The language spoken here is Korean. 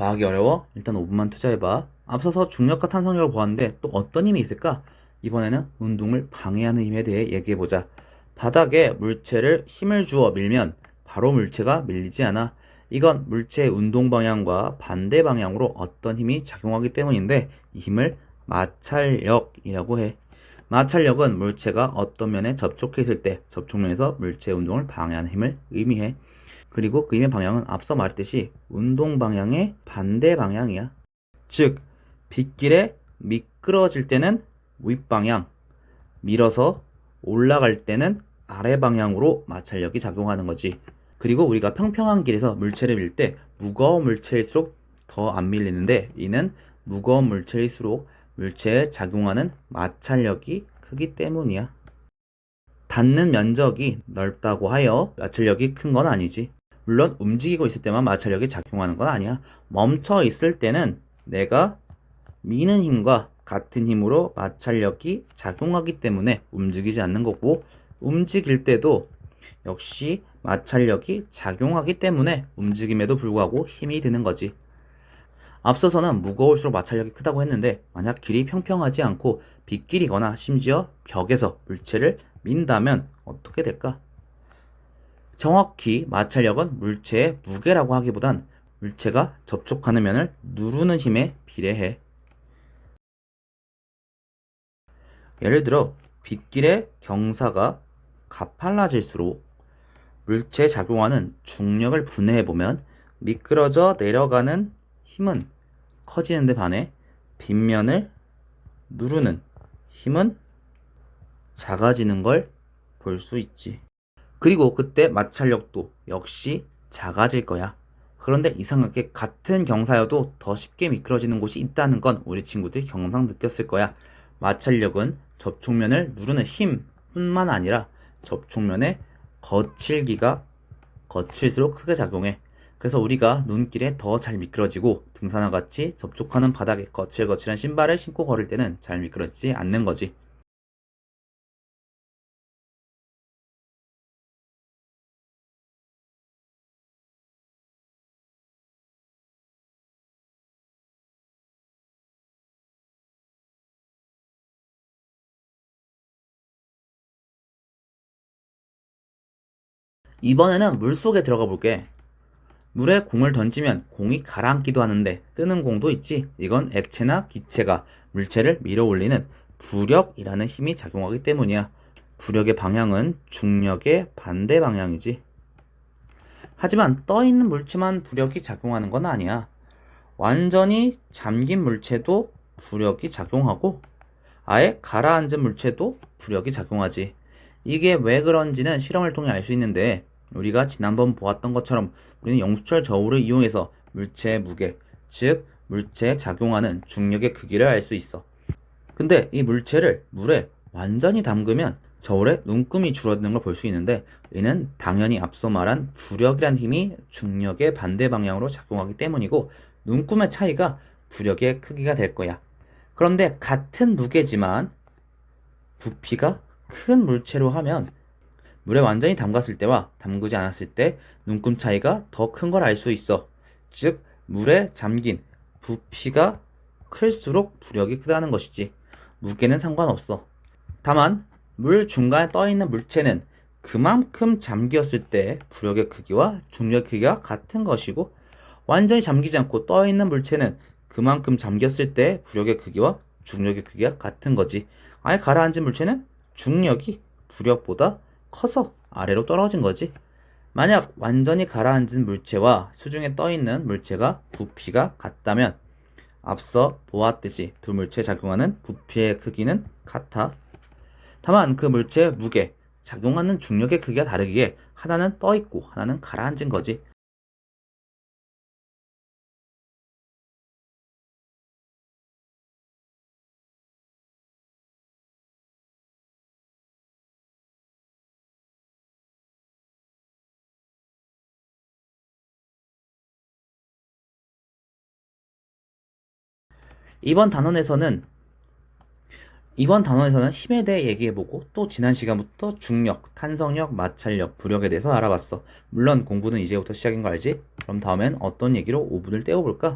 과학이 어려워? 일단 5분만 투자해봐. 앞서서 중력과 탄성력을 보았는데 또 어떤 힘이 있을까? 이번에는 운동을 방해하는 힘에 대해 얘기해보자. 바닥에 물체를 힘을 주어 밀면 바로 물체가 밀리지 않아. 이건 물체의 운동 방향과 반대 방향으로 어떤 힘이 작용하기 때문인데 이 힘을 마찰력이라고 해. 마찰력은 물체가 어떤 면에 접촉해 있을 때 접촉면에서 물체의 운동을 방해하는 힘을 의미해. 그리고 그 힘의 방향은 앞서 말했듯이 운동 방향의 반대 방향이야. 즉, 빗길에 미끄러질 때는 윗방향, 밀어서 올라갈 때는 아래 방향으로 마찰력이 작용하는 거지. 그리고 우리가 평평한 길에서 물체를 밀 때 무거운 물체일수록 더 안 밀리는데 이는 무거운 물체일수록 물체에 작용하는 마찰력이 크기 때문이야. 닿는 면적이 넓다고 하여 마찰력이 큰 건 아니지. 물론 움직이고 있을 때만 마찰력이 작용하는 건 아니야. 멈춰 있을 때는 내가 미는 힘과 같은 힘으로 마찰력이 작용하기 때문에 움직이지 않는 거고, 움직일 때도 역시 마찰력이 작용하기 때문에 움직임에도 불구하고 힘이 드는 거지. 앞서서는 무거울수록 마찰력이 크다고 했는데 만약 길이 평평하지 않고 빗길이거나 심지어 벽에서 물체를 민다면 어떻게 될까? 정확히 마찰력은 물체의 무게라고 하기보단 물체가 접촉하는 면을 누르는 힘에 비례해. 예를 들어 빗길의 경사가 가팔라질수록 물체에 작용하는 중력을 분해해보면 미끄러져 내려가는 힘은 커지는데 반해 빗면을 누르는 힘은 작아지는 걸 볼 수 있지. 그리고 그때 마찰력도 역시 작아질 거야. 그런데 이상하게 같은 경사여도 더 쉽게 미끄러지는 곳이 있다는 건 우리 친구들이 경상 느꼈을 거야. 마찰력은 접촉면을 누르는 힘뿐만 아니라 접촉면의 거칠기가 거칠수록 크게 작용해. 그래서 우리가 눈길에 더 잘 미끄러지고 등산화 같이 접촉하는 바닥에 거칠거칠한 신발을 신고 걸을 때는 잘 미끄러지지 않는 거지. 이번에는 물속에 들어가 볼게. 물에 공을 던지면 공이 가라앉기도 하는데 뜨는 공도 있지. 이건 액체나 기체가 물체를 밀어 올리는 부력이라는 힘이 작용하기 때문이야. 부력의 방향은 중력의 반대 방향이지. 하지만 떠 있는 물체만 부력이 작용하는 건 아니야. 완전히 잠긴 물체도 부력이 작용하고 아예 가라앉은 물체도 부력이 작용하지. 이게 왜 그런지는 실험을 통해 알 수 있는데 우리가 지난번 보았던 것처럼 우리는 영수철 저울을 이용해서 물체의 무게, 즉 물체에 작용하는 중력의 크기를 알 수 있어. 근데 이 물체를 물에 완전히 담그면 저울의 눈금이 줄어드는 걸 볼 수 있는데 이는 당연히 앞서 말한 부력이란 힘이 중력의 반대 방향으로 작용하기 때문이고 눈금의 차이가 부력의 크기가 될 거야. 그런데 같은 무게지만 부피가 큰 물체로 하면 물에 완전히 담갔을 때와 담그지 않았을 때 눈금 차이가 더 큰 걸 알 수 있어. 즉 물에 잠긴 부피가 클수록 부력이 크다는 것이지. 무게는 상관없어. 다만 물 중간에 떠 있는 물체는 그만큼 잠겼을 때 부력의 크기와 중력 크기가 같은 것이고 완전히 잠기지 않고 떠 있는 물체는 그만큼 잠겼을 때 부력의 크기와 중력의 크기가 같은 거지. 아예 가라앉은 물체는 중력이 부력보다 커서 아래로 떨어진 거지. 만약 완전히 가라앉은 물체와 수중에 떠 있는 물체가 부피가 같다면 앞서 보았듯이 두 물체에 작용하는 부피의 크기는 같아. 다만 그 물체의 무게, 작용하는 중력의 크기가 다르기에 하나는 떠 있고 하나는 가라앉은 거지. 이번 단원에서는 이번 단원에서는 힘에 대해 얘기해보고 또 지난 시간부터 중력, 탄성력, 마찰력, 부력에 대해서 알아봤어. 물론 공부는 이제부터 시작인 거 알지? 그럼 다음엔 어떤 얘기로 5분을 때워볼까?